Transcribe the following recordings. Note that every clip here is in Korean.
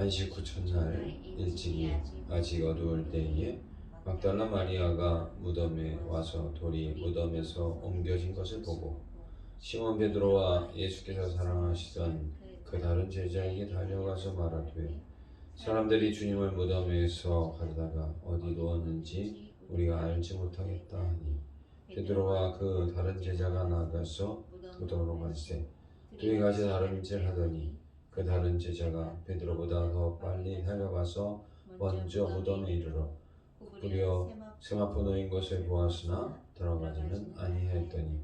안식 후 첫날 일찍이 아직 어두울 때에 막달라 마리아가 무덤에 와서 돌이 무덤에서 옮겨진 것을 보고 시몬 베드로와 예수께서 사랑하시던 그 다른 제자에게 달려가서 말하되 사람들이 주님을 무덤에서 가져다가 어디 두었는지 우리가 알지 못하겠다 하니 베드로와 그 다른 제자가 나가서 무덤으로 갈새 두에 가지 다름질 하더니 그 다른 제자가 베드로보다 더 빨리 달려가서 먼저 무덤에 이르러 무려 세마포 놓인 것을 보았으나 들어가지는 아니하였더니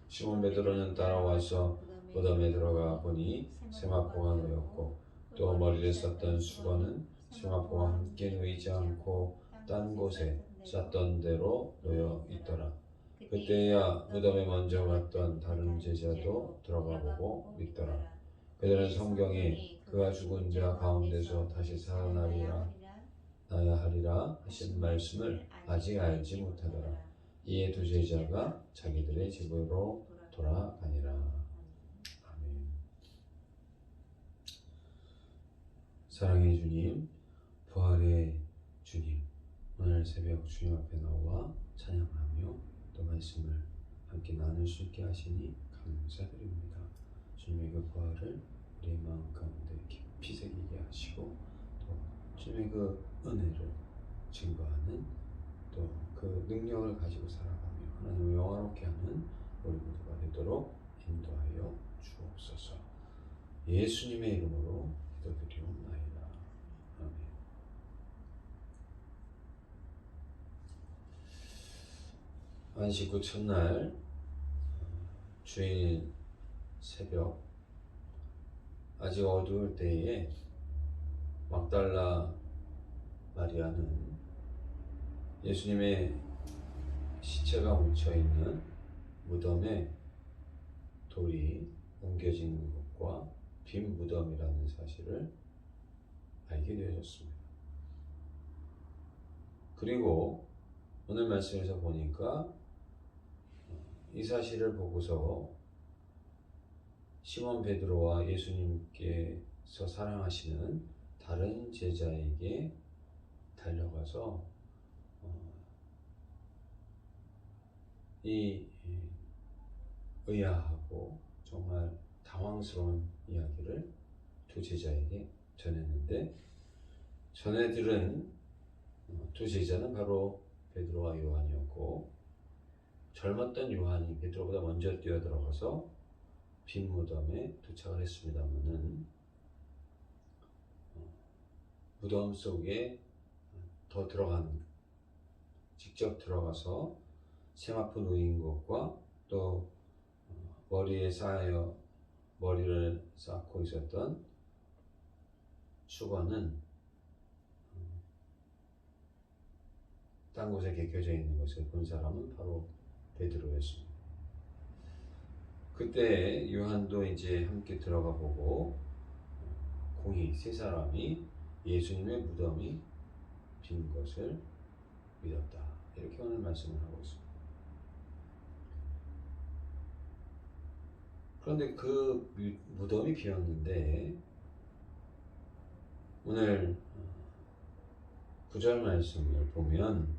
시몬 베드로는 따라와서 무덤에 들어가 보니 세마포가 놓였고 또 머리를 썼던 수건은 세마포와 함께 놓이지 않고 딴 곳에 쌌던 대로 놓여 있더라. 그때야 무덤에 먼저 갔던 다른 제자도 들어가 보고 믿더라. 그들은 성경에 그가 죽은 자 가운데서 다시 살아나야 하리라 하신 말씀을 아직 알지 못하더라. 이에 두 제자가 자기들의 집으로 돌아가니라. 아멘. 사랑의 주님, 부활의 주님, 오늘 새벽 주님 앞에 나와 찬양하며 또 말씀을 함께 나눌 수 있게 하시니 감사드립니다. 주님의 그 부활을 우리의 마음 가운데 깊이 새기게 하시고 또 주님의 그 은혜를 증거하는 또 그 능력을 가지고 살아가며 하나님을 영화롭게 하는 우리 모두가 되도록 인도하여 주옵소서. 예수님의 이름으로 기도드리옵나이다. 아멘. 안식 후 첫날 주일 새벽 아직 어두울 때에 막달라 마리아는 예수님의 시체가 묻혀있는 무덤에 돌이 옮겨진 것과 빈 무덤이라는 사실을 알게 되어졌습니다. 그리고 오늘 말씀에서 보니까 이 사실을 보고서 시몬 베드로와 예수님께서 사랑하시는 다른 제자에게 달려가서 이 의아하고 정말 당황스러운 이야기를 두 제자에게 전했는데 전해 들은 두 제자는 바로 베드로와 요한이었고 젊었던 요한이 베드로보다 먼저 뛰어들어가서 빈 무덤에 도착을 했습니다마는 무덤 속에 더 직접 들어가서 세마포 놓인 것과 또 머리를 쌓고 있었던 수건은 딴 곳에 개겨져 있는 것을 본 사람은 바로 베드로였습니다. 그때 요한도 이제 함께 들어가 보고 공히 세 사람이 예수님의 무덤이 빈 것을 믿었다. 이렇게 오늘 말씀을 하고 있습니다. 그런데 그 무덤이 비었는데 오늘 9절 말씀을 보면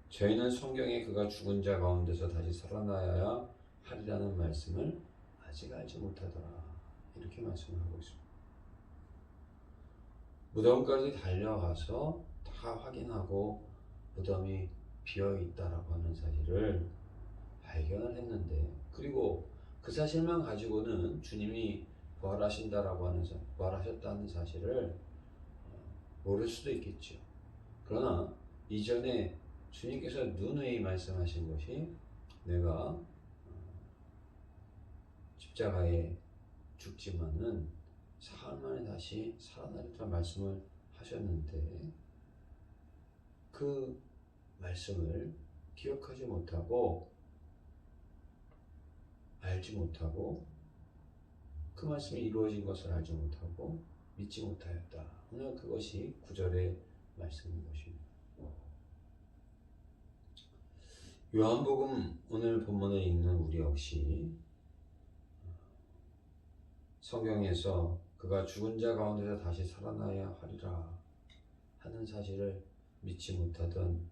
저희는 성경에 그가 죽은 자 가운데서 다시 살아나야 하리라는 말씀을 아직 알지 못하더라. 이렇게 말씀을 하고 있습니다. 무덤까지 달려가서 다 확인하고 무덤이 비어있다라고 하는 사실을 발견을 했는데 그리고 그 사실만 가지고는 주님이 부활하셨다는 사실을 모를 수도 있겠죠. 그러나 이전에 주님께서 누누이 말씀하신 것이 내가 십자가에 죽지만은 사흘 만에 다시 살아나리라 말씀을 하셨는데 그 말씀을 기억하지 못하고 알지 못하고 그 말씀이 이루어진 것을 알지 못하고 믿지 못하였다. 오늘 그것이 9절의 말씀인 것입니다. 요한복음 오늘 본문에 읽는 우리 역시 성경에서 그가 죽은 자 가운데서 다시 살아나야 하리라 하는 사실을 믿지 못하던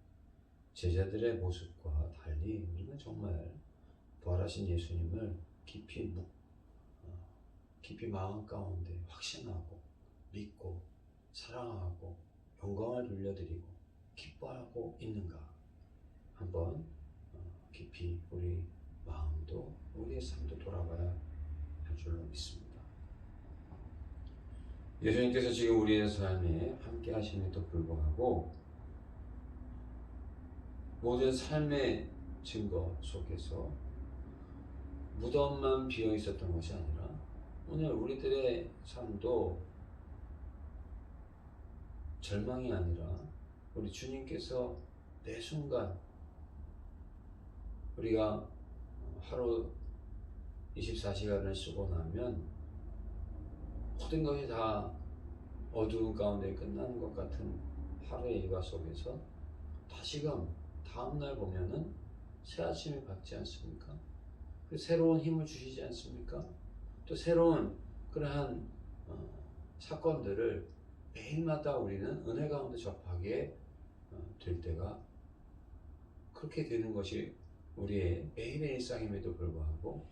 제자들의 모습과 달리 우리는 정말 부활하신 예수님을 깊이 마음 가운데 확신하고 믿고 사랑하고 영광을 돌려드리고 기뻐하고 있는가 한번 깊이 우리 마음도 우리의 삶도 돌아봐야 할 줄로 믿습니다. 예수님께서 지금 우리의 삶에 함께 하심에도 불구하고 모든 삶의 증거 속에서 무덤만 비어 있었던 것이 아니라 오늘 우리들의 삶도 절망이 아니라 우리 주님께서 매 순간 우리가 하루 24시간을 쓰고 나면 모든 것이 다 어두운 가운데 끝나는 것 같은 하루의 일과 속에서 다시금 다음날 보면은 새 아침이 밝지 않습니까? 그 새로운 힘을 주시지 않습니까? 또 새로운 그러한 사건들을 매일마다 우리는 은혜 가운데 접하게 될 때가 그렇게 되는 것이 우리의 매일의 일상임에도 불구하고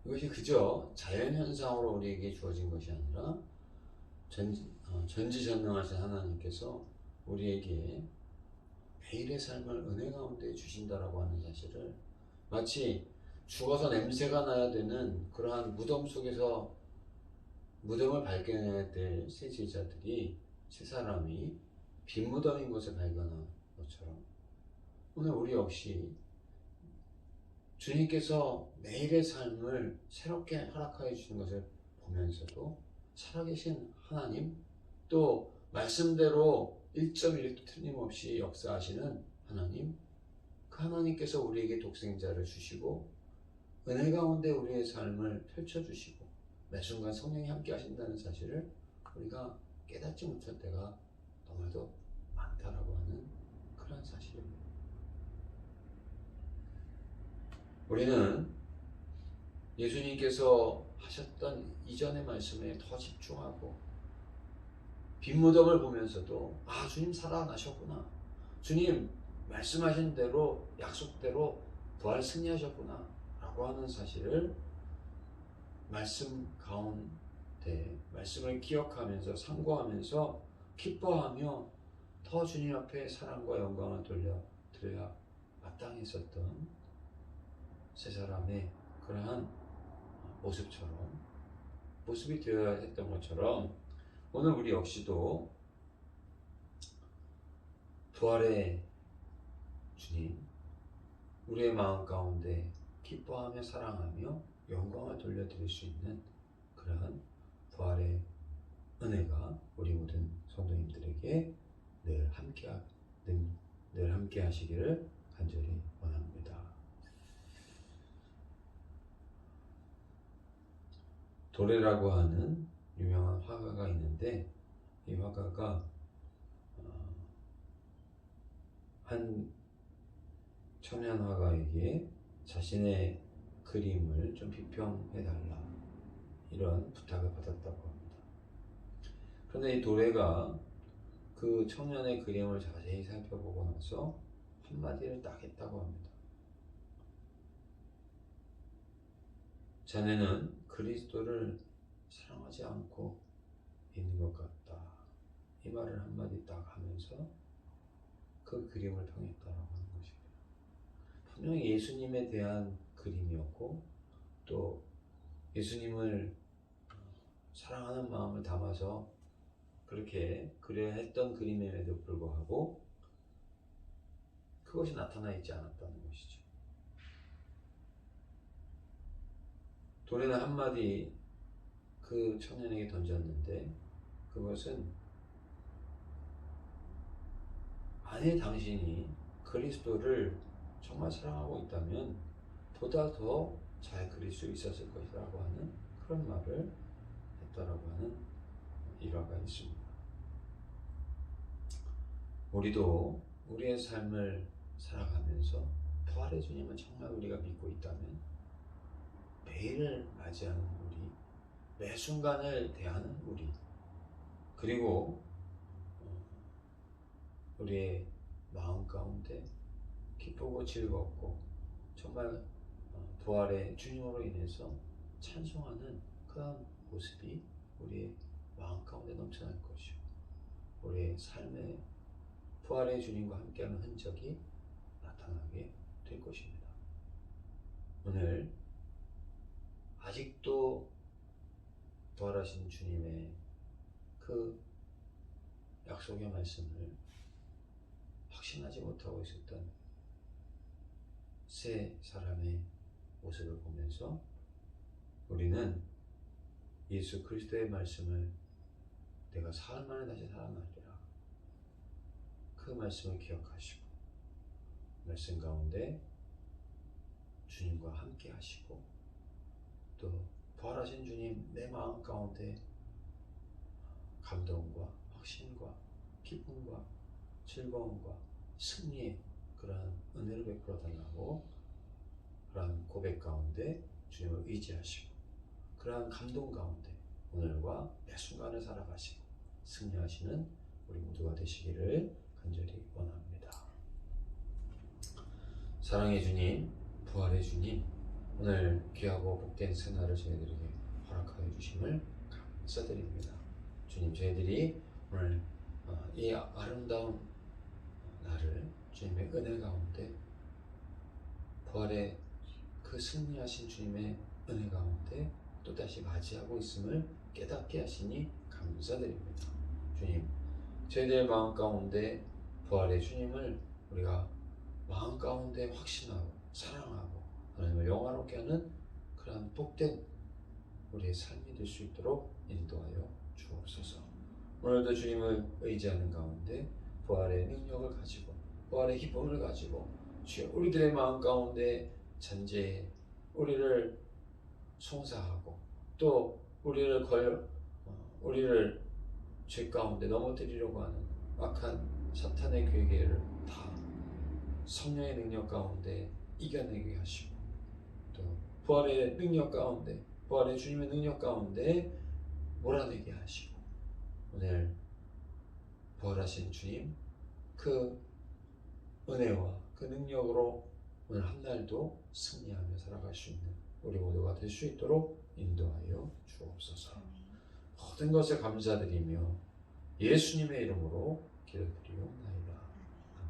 이것이 그저 자연현상으로 우리에게 주어진 것이 아니라 전지전능하신 하나님께서 우리에게 매일의 삶을 은혜 가운데 주신다라고 하는 사실을 마치 죽어서 냄새가 나야 되는 그러한 무덤 속에서 무덤을 발견해야 될 세 제자들이 세 사람이 빈 무덤인 것을 발견한 것처럼 오늘 우리 역시 주님께서 매일의 삶을 새롭게 허락하여 주시는 것을 보면서도 살아계신 하나님 또 말씀대로 1.1도 틀림없이 역사하시는 하나님 그 하나님께서 우리에게 독생자를 주시고 은혜 가운데 우리의 삶을 펼쳐주시고 매 순간 성령이 함께 하신다는 사실을 우리가 깨닫지 못할 때가 너무나도 많다라고 하는 그런 사실입니다. 우리는 예수님께서 하셨던 이전의 말씀에 더 집중하고 빈 무덤을 보면서도 주님 살아나셨구나. 주님 말씀하신 대로 약속대로 부활 승리하셨구나 라고 하는 사실을 말씀 가운데 말씀을 기억하면서 상고하면서 기뻐하며 더 주님 앞에 사랑과 영광을 돌려드려야 마땅했었던 세 사람의 그러한 모습이 되어야 했던 것처럼 오늘 우리 역시도 부활의 주님 우리의 마음 가운데 기뻐하며 사랑하며 영광을 돌려드릴 수 있는 그러한 부활의 은혜가 우리 모든 성도님들에게 늘 함께 하시기를 간절히 원합니다. 도래라고 하는 유명한 화가가 있는데 이 화가가 한 청년 화가에게 자신의 그림을 좀 비평해달라 이런 부탁을 받았다고 합니다. 그런데 이 도래가 그 청년의 그림을 자세히 살펴보고 나서 한마디를 딱 했다고 합니다. 자네는 그리스도를 사랑하지 않고 있는 것 같다. 이 말을 한마디 딱 하면서 그 그림을 평했다라고 하는 것입니다. 분명히 예수님에 대한 그림이었고 또 예수님을 사랑하는 마음을 담아서 그렇게 그려야 했던 그림임에도 불구하고 그것이 나타나 있지 않았다는 것이죠. 도래는 한마디 그 청년에게 던졌는데 그것은 만일 당신이 그리스도를 정말 사랑하고 있다면 보다 더 잘 그릴 수 있었을 것이라고 하는 그런 말을 했다라고 하는 일화가 있습니다. 우리도 우리의 삶을 살아가면서 부활의 주님을 정말 우리가 믿고 있다면 매일을 맞이하는 우리 매 순간을 대하는 우리, 그리고 우리의 마음 가운데 기쁘고 즐겁고 정말 부활의 주님으로 인해서 찬송하는 그런 모습이 우리의 마음 가운데 넘쳐날 것이고, 우리의 삶에 부활의 주님과 함께하는 흔적이 나타나게 될 것입니다. 오늘 아직도 부활하신 주님의 그 약속의 말씀을 확신하지 못하고 있었던 세 사람의 모습을 보면서 우리는 예수 그리스도의 말씀을 내가 사흘 만에 다시 살아나리라, 그 말씀을 기억하시고 말씀 가운데 주님과 함께 하시고, 또 부활하신 주님 내 마음 가운데 감동과 확신과 기쁨과 즐거움과 승리의 그러한 은혜를 베풀어 달라고, 그러한 고백 가운데 주님을 의지하시고 그러한 감동 가운데 오늘과 매 순간을 살아가시고 승리하시는 우리 모두가 되시기를 간절히 원합니다. 사랑의 주님, 부활의 주님, 오늘 귀하고 복된 새날을 저희들에게 허락하여 주심을 감사드립니다. 주님, 저희들이 오늘 이 아름다운 날을 주님의 은혜 가운데, 부활의 그 승리하신 주님의 은혜 가운데 또다시 맞이하고 있음을 깨닫게 하시니 감사드립니다. 주님, 저희들의 마음 가운데 부활의 주님을 우리가 마음 가운데 확신하고 사랑하고 하나님을 영화롭게 하는 그러한 복된 우리의 삶이 될 수 있도록 인도하여 주옵소서. 오늘도 주님을 의지하는 가운데 부활의 능력을 가지고 부활의 기쁨을 가지고 주여 우리들의 마음 가운데 잔재해 우리를 송사하고 또 우리를 죄 가운데 넘어뜨리려고 하는 악한 사탄의 괴계를 다 성령의 능력 가운데 이겨내게 하시고, 또 부활의 능력 가운데, 부활의 주님의 능력 가운데 몰아내게 하시고, 오늘 부활하신 주님 그 은혜와 그 능력으로 오늘 한 날도 승리하며 살아갈 수 있는 우리 모두가 될 수 있도록 인도하여 주옵소서. 모든 것을 감사드리며 예수님의 이름으로 기도드리옵나이다.